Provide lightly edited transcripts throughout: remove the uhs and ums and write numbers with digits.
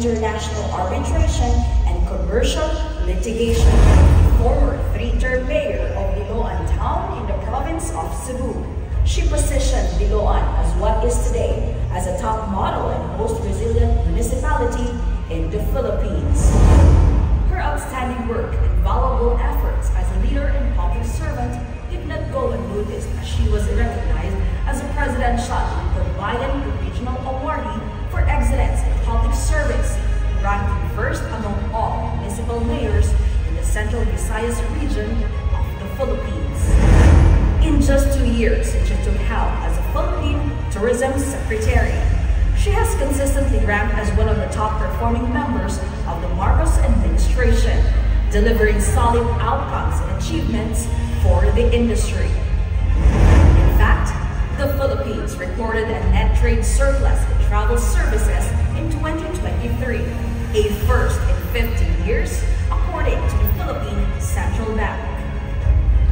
international arbitration and commercial litigation. Former three-term mayor of Diloan Town in the province of Cebu. She positioned Diloan as what is today as a top model and most resilient municipality in the Philippines. Her outstanding work and valuable efforts as a leader and public servant did not go unnoticed as she was recognized as a presidential Biden Regional Awardee for Excellence in Public Service, ranking first among all municipal mayors in the Central Visayas region of the Philippines. In just 2 years, she took helm as a Philippine Tourism Secretary. She has consistently ranked as one of the top performing members of the Marcos administration, delivering solid outcomes and achievements for the industry. In fact, the Philippines recorded a net trade surplus in travel services in 2023, a first in 15 years, according to the Philippine Central Bank.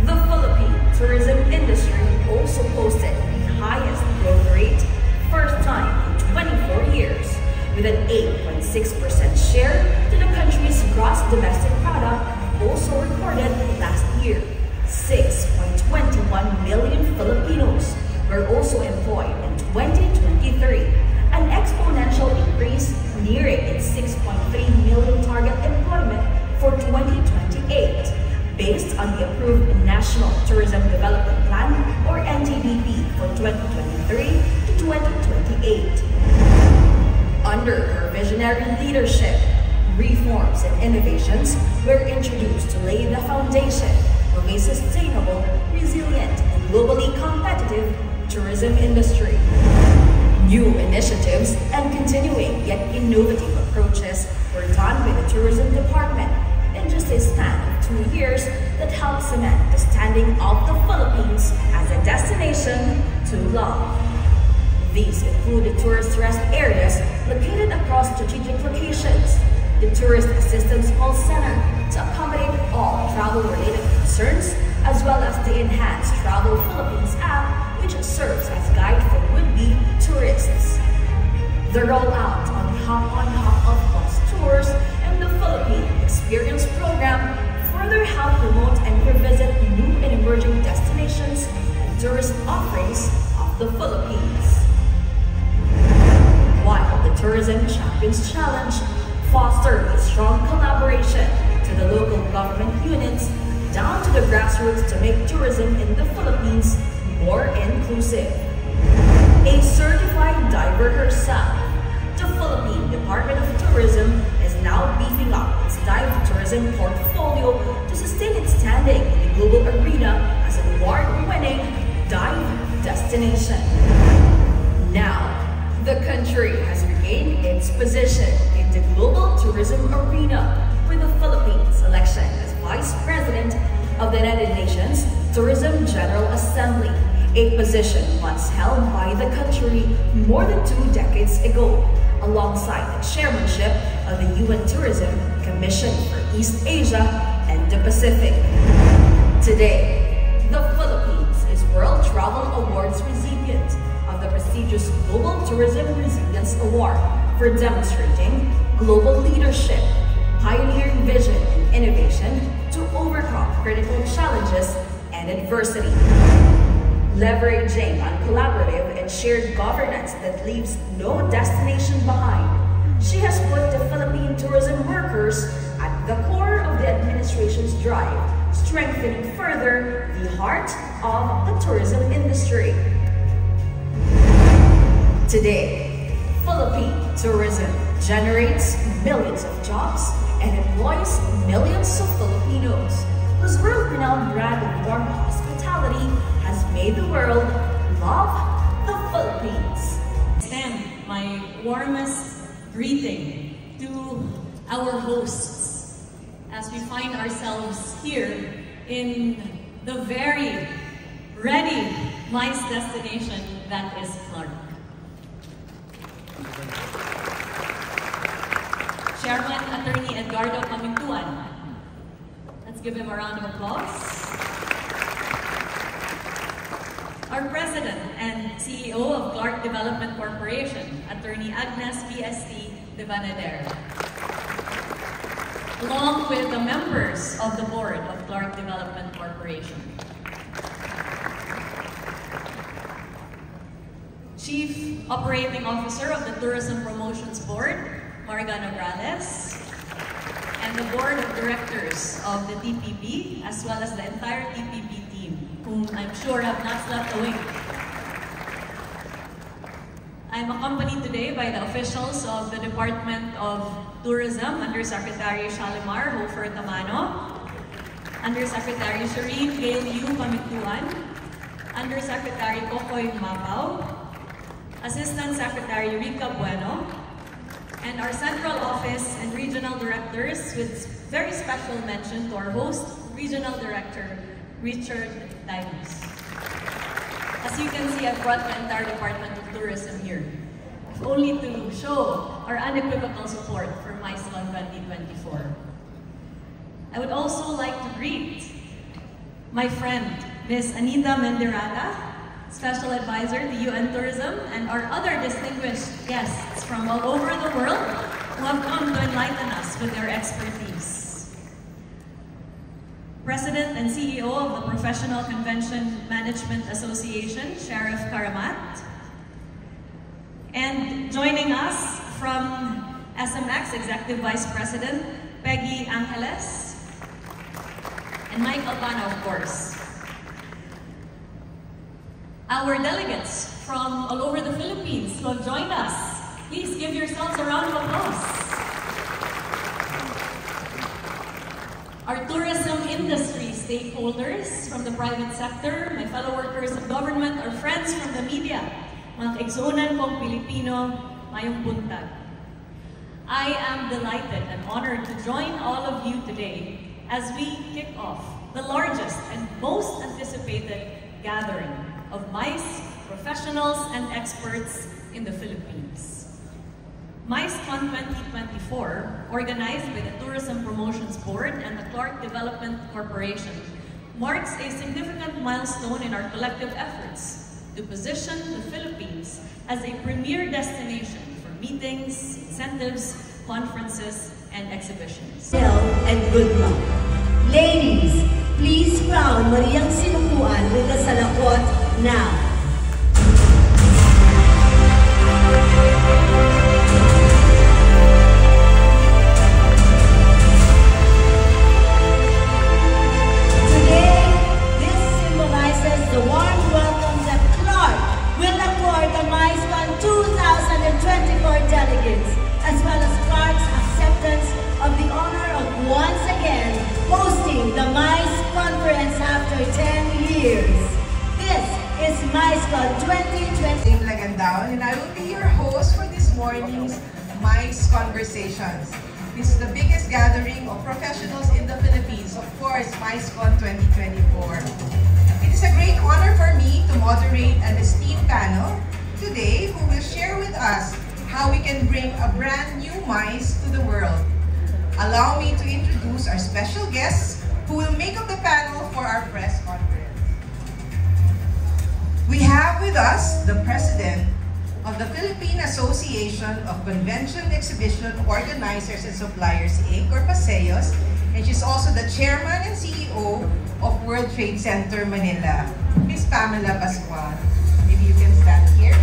The Philippine tourism industry also posted the highest growth rate, first time in 24 years, with an 8.6% share to the country's gross domestic product, also recorded last year. 6.21 million Filipinos were also employed in 2023, an exponential increase nearing its 6.3 million target employment for 2028, based on the approved National Tourism Development Plan, or NTDP, for 2023 to 2028. Under her visionary leadership, reforms and innovations were introduced to lay the foundation of a sustainable, resilient, and globally competitive tourism industry. New initiatives and continuing yet innovative approaches were done by the Tourism Department in just a span of 2 years that helped cement the standing of the Philippines as a destination to love. These include the tourist rest areas located across strategic locations, the Tourist Assistance Call Center to accommodate all travel-related concerns, as well as the enhanced Travel Philippines app, which serves as guide for would-be tourists. The rollout of the Hop-on Hop-off bus tours and the Philippine Experience program further help promote and revisit new and emerging destinations and tourist offerings of the Philippines. While the Tourism Champions Challenge fostered a strong collaboration to the local government units down to the grassroots to make tourism in the Philippines more inclusive. A certified diver herself, the Philippine Department of Tourism is now beefing up its dive tourism portfolio to sustain its standing in the global arena as an award-winning dive destination. Now, the country has regained its position in the global tourism arena with the Philippines election as Vice President of the United Nations Tourism General Assembly, a position once held by the country more than 2 decades ago, alongside the chairmanship of the UN Tourism Commission for East Asia and the Pacific. Today, the Philippines is World Travel Awards recipient of the prestigious Global Tourism Resilience Award for demonstrating global leadership, pioneering vision and innovation to overcome critical challenges and adversity. Leveraging on collaborative and shared governance that leaves no destination behind, she has put the Philippine tourism workers at the core of the administration's drive, strengthening further the heart of the tourism industry. Today, Philippine tourism generates millions of jobs and employs millions of Filipinos, whose world-renowned brand of warm hospitality has made the world love the Philippines. Extend my warmest greeting to our hosts as we find ourselves here in the very ready MICE destination that is Clark. Chairman Attorney Edgardo Camintuan. Let's give him a round of applause. our President and CEO of Clark Development Corporation, Attorney Agnes VST de Banader, along with the members of the board of Clark Development Corporation. Chief Operating Officer of the Tourism Promotions Board, Marga Nograles, and the Board of Directors of the TPP, as well as the entire TPP team, whom I'm sure have not slept a wink. I'm accompanied today by the officials of the Department of Tourism, Undersecretary Shalimar Hofer Tamano, Undersecretary Shireen Gail Yu Pamintuan, Undersecretary Kokoy Mapao, Assistant Secretary Rica Bueno, and our central office and regional directors, with very special mention to our host, Regional Director Richard Dinos. As you can see, I've brought the entire Department of Tourism here, if only to show our unequivocal support for MICECON 2024. I would also like to greet my friend, Ms. Anita Menderada, Special Advisor to UN Tourism, and our other distinguished guests from all over the world who have come to enlighten us with their expertise. President and CEO of the Professional Convention Management Association, Sheriff Karamat. And joining us from SMX, Executive Vice President Peggy Angeles, and Mike Albano, of course. Our delegates from all over the Philippines who have joined us, please give yourselves a round of applause. Our tourism industry stakeholders from the private sector, my fellow workers of government, our friends from the media, mga kaigsuonan kong Pilipino, mayong buntag. I am delighted and honored to join all of you today as we kick off the largest and most anticipated gathering of MICE professionals and experts in the Philippines. MICECON 2024, organized by the Tourism Promotions Board and the Clark Development Corporation, marks a significant milestone in our collective efforts to position the Philippines as a premier destination for meetings, incentives, conferences, and exhibitions. And good luck. Ladies, please crown Mariang Sinukuan with the salakot now. Today, this symbolizes the warm welcome that Clark will accord the MICECON 2024 delegates, as well as Clark's acceptance of the honor of once again hosting the MICE conference after 10 years. This is MICECON 2020. I'm Lagandaon, and I will be your host for this morning's MICE Conversations. This is the biggest gathering of professionals in the Philippines, of course, MICECON 2024. It is a great honor for me to moderate an esteemed panel today who will share with us how we can bring a brand new MICE to the world. Allow me to introduce our special guests who will make up the panel for our press conference. We have with us the President of the Philippine Association of Convention Exhibition Organizers and Suppliers, Inc., or PASEOS, and she's also the Chairman and CEO of World Trade Center Manila, Ms. Pamela Pascual. Maybe you can stand here.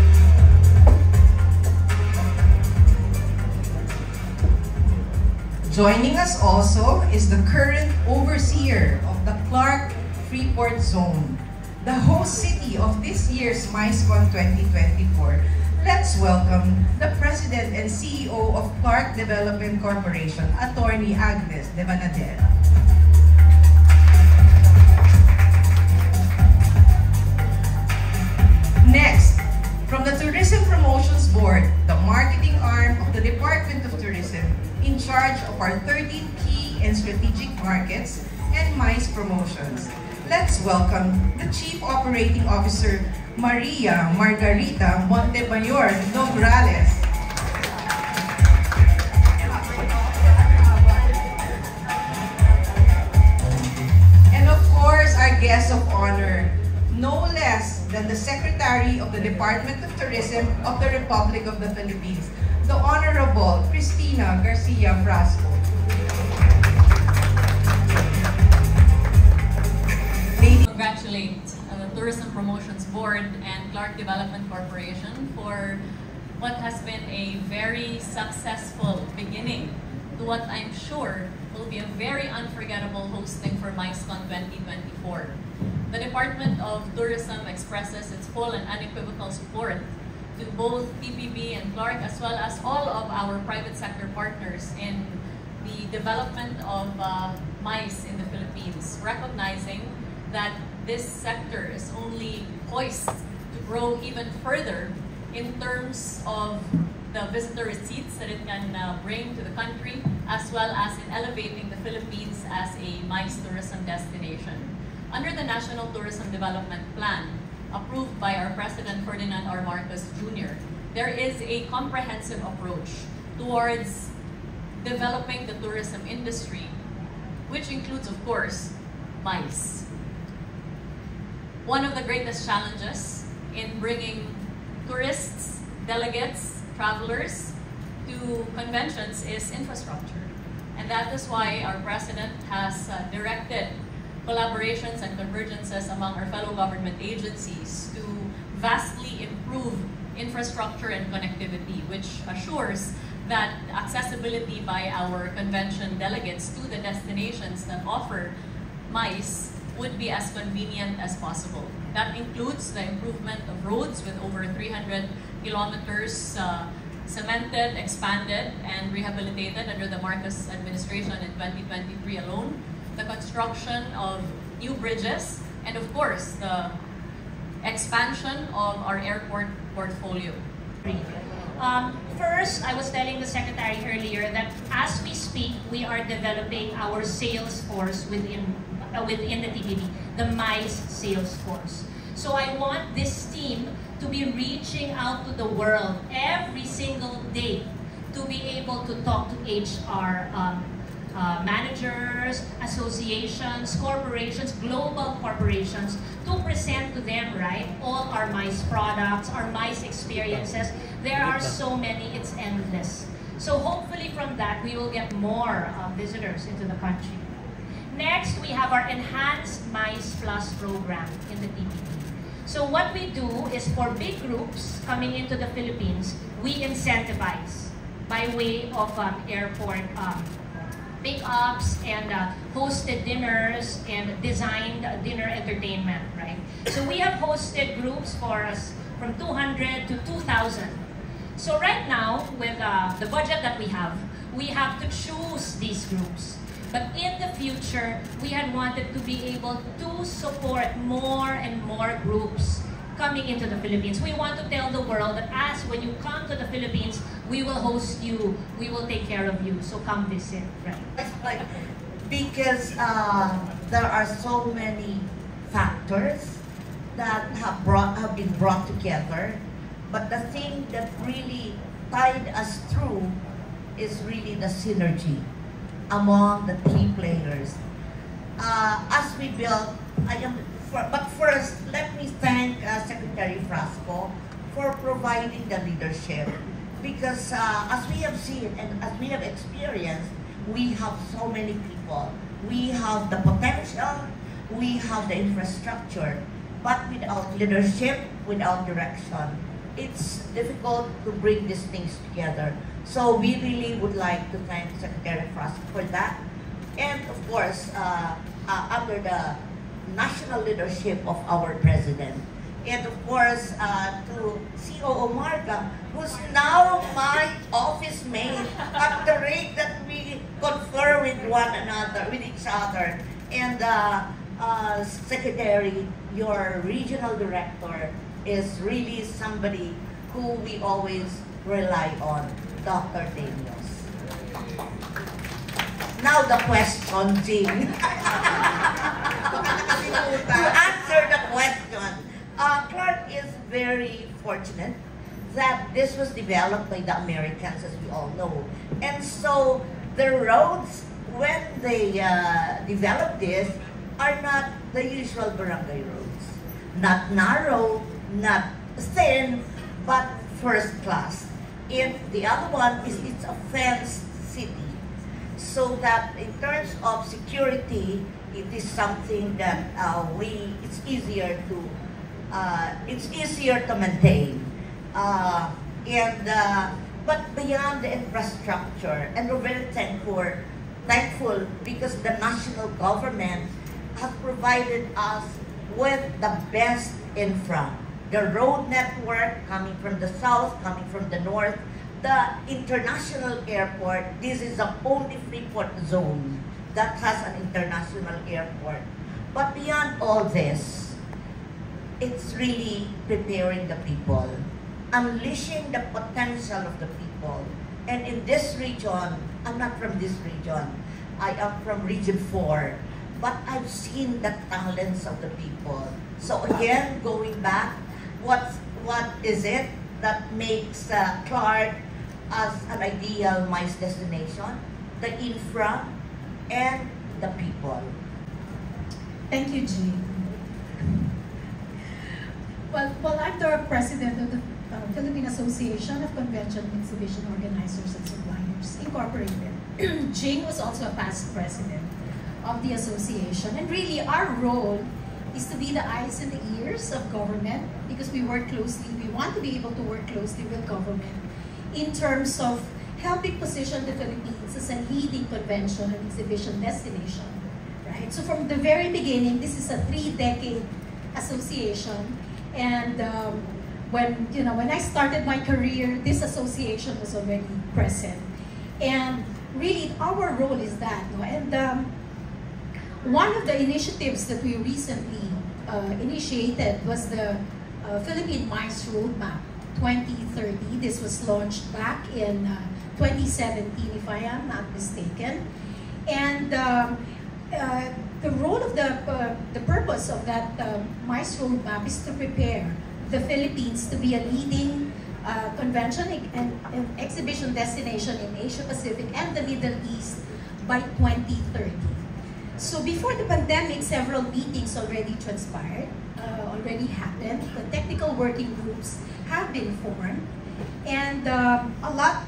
Joining us also is the current overseer of the Clark Freeport Zone, the host city of this year's MICECON 2024. Let's welcome the President and CEO of Clark Development Corporation, Attorney Agnes de Banader. Next, from the Tourism Promotions Board, the marketing arm of the Department of Tourism, in charge of our 13 key and strategic markets and MICE promotions. Let's welcome the Chief Operating Officer, Maria Margarita Montemayor Nograles. And of course, our guest of honor, no less than the Secretary of the Department of Tourism of the Republic of the Philippines, the Honorable Cristina Garcia Frasco. Congratulate the Tourism Promotions Board and Clark Development Corporation for what has been a very successful beginning to what I'm sure will be a very unforgettable hosting for MICECON 2024. The Department of Tourism expresses its full and unequivocal support to both TPB and Clark, as well as all of our private sector partners in the development of MICE in the Philippines, recognizing that this sector is only poised to grow even further in terms of the visitor receipts that it can bring to the country, as well as in elevating the Philippines as a MICE tourism destination. Under the National Tourism Development Plan, approved by our President Ferdinand R. Marcos Jr., there is a comprehensive approach towards developing the tourism industry, which includes, of course, MICE. One of the greatest challenges in bringing tourists, delegates, travelers to conventions is infrastructure. And that is why our President has directed collaborations and convergences among our fellow government agencies to vastly improve infrastructure and connectivity, which assures that accessibility by our convention delegates to the destinations that offer MICE would be as convenient as possible. That includes the improvement of roads with over 300 kilometers cemented, expanded, and rehabilitated under the Marcos administration in 2023 alone, the construction of new bridges, and of course, the expansion of our airport portfolio. First, I was telling the Secretary earlier that as we speak, we are developing our sales force within the TPB, the MICE sales force. So I want this team to be reaching out to the world every single day to be able to talk to HR managers, associations, corporations, global corporations, to present to them, right, all our MICE products, our MICE experiences. There are so many, it's endless. So hopefully from that, we will get more visitors into the country. Next, we have our Enhanced MICE Plus program in the TPB. So what we do is for big groups coming into the Philippines, we incentivize by way of airport pickups and hosted dinners and designed dinner entertainment, right? So we have hosted groups for us from 200 to 2,000. So right now, with the budget that we have to choose these groups. But in the future, we had wanted to be able to support more and more groups coming into the Philippines. We want to tell the world that when you come to the Philippines, we will host you, we will take care of you, so come visit, right? Because there are so many factors that have been brought together, but the thing that really tied us through is really the synergy among the three players. As we build, but first, let me thank Secretary Frasco for providing the leadership. Because as we have seen and as we have experienced, we have so many people. We have the potential, we have the infrastructure, but without leadership, without direction, it's difficult to bring these things together. So we really would like to thank Secretary Frasco for that. And of course, under the national leadership of our President. And of course, to COO Marga, who's now my office mate at the rate that we confer with one another, with each other. And Secretary, your regional director is really somebody who we always rely on, Dr. Daniels. Now the question, Jing. To answer the question, Clark is very fortunate that this was developed by the Americans, as we all know. And so the roads, when they developed this, are not the usual barangay roads. not narrow, not thin, but first class. And the other one is it's a fenced city, so that in terms of security, it is something that it's easier to maintain. But beyond the infrastructure, and we're very thankful because the national government has provided us with the best infra. The road network coming from the south, coming from the north, the international airport. This is the only Freeport zone that has an international airport. But beyond all this, it's really preparing the people, unleashing the potential of the people. And in this region, I'm not from this region, I am from Region 4, but I've seen the talents of the people. So again, going back, what is it that makes Clark as an ideal MICE destination? The infra and the people. Thank you, Jean. Well, I'm the president of the Philippine Association of Convention and Exhibition Organizers and Suppliers, Incorporated. Jing was also a past president of the association, and really our role is to be the eyes and the ears of government, because we want to be able to work closely with government in terms of helping position the Philippines as a leading convention and exhibition destination, right? So from the very beginning, this is a 3-decade association, and when I started my career, this association was already present, and really our role is that, no? And one of the initiatives that we recently initiated was the Philippine MICE Roadmap 2030. This was launched back in 2017, if I am not mistaken. And the role of the purpose of that MICE Roadmap is to prepare the Philippines to be a leading convention and exhibition destination in Asia Pacific and the Middle East by 2030. So before the pandemic, several meetings already transpired, already happened. The technical working groups have been formed, and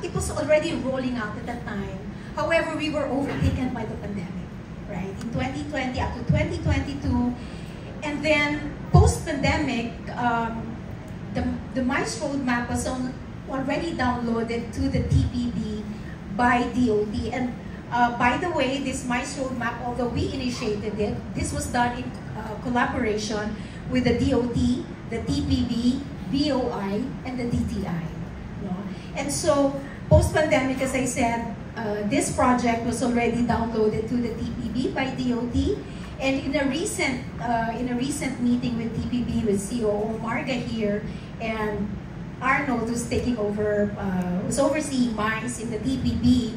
it was already rolling out at that time. However, we were overtaken by the pandemic, right? In 2020 up to 2022, and then post-pandemic, the MICE Roadmap was already downloaded to the TPB by DOT. And by the way, this MICE Roadmap, although we initiated it, this was done in collaboration with the DOT, the TPB, BOI, and the DTI. No? And so, post-pandemic, as I said, this project was already downloaded to the TPB by DOT. And in a recent meeting with TPB, with COO Marga here, and Arnold, who's taking over, was overseeing MICE in the TPB,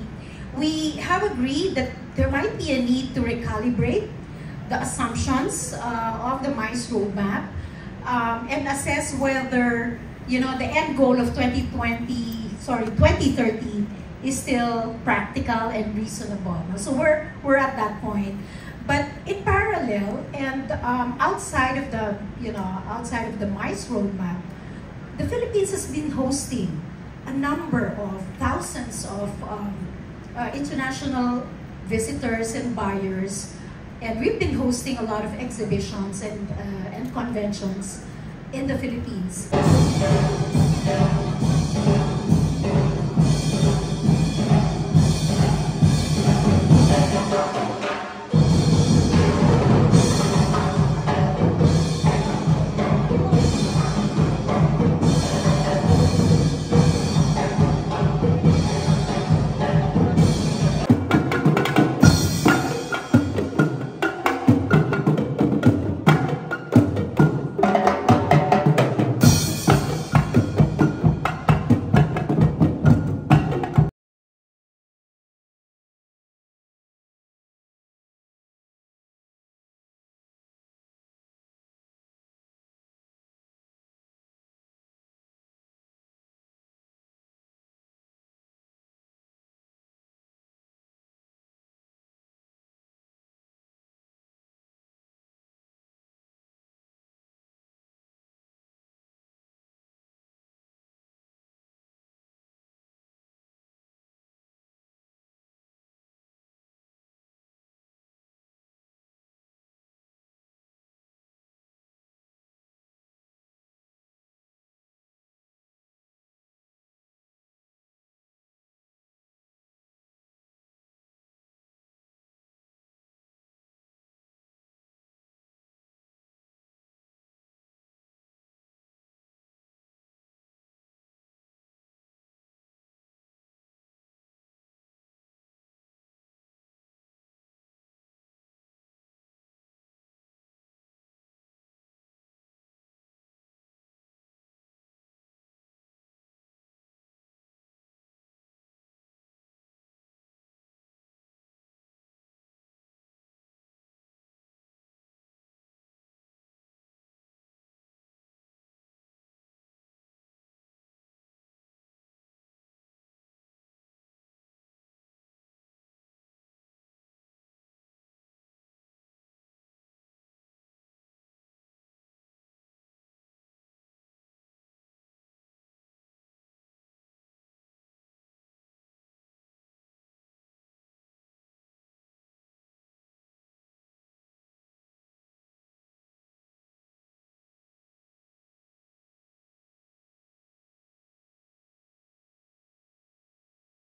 we have agreed that there might be a need to recalibrate the assumptions of the MICE Roadmap and assess whether, the end goal of 2030 is still practical and reasonable. So we're at that point. But in parallel and outside of the MICE Roadmap, the Philippines has been hosting a number of thousands of international visitors and buyers, and we've been hosting a lot of exhibitions and conventions in the Philippines.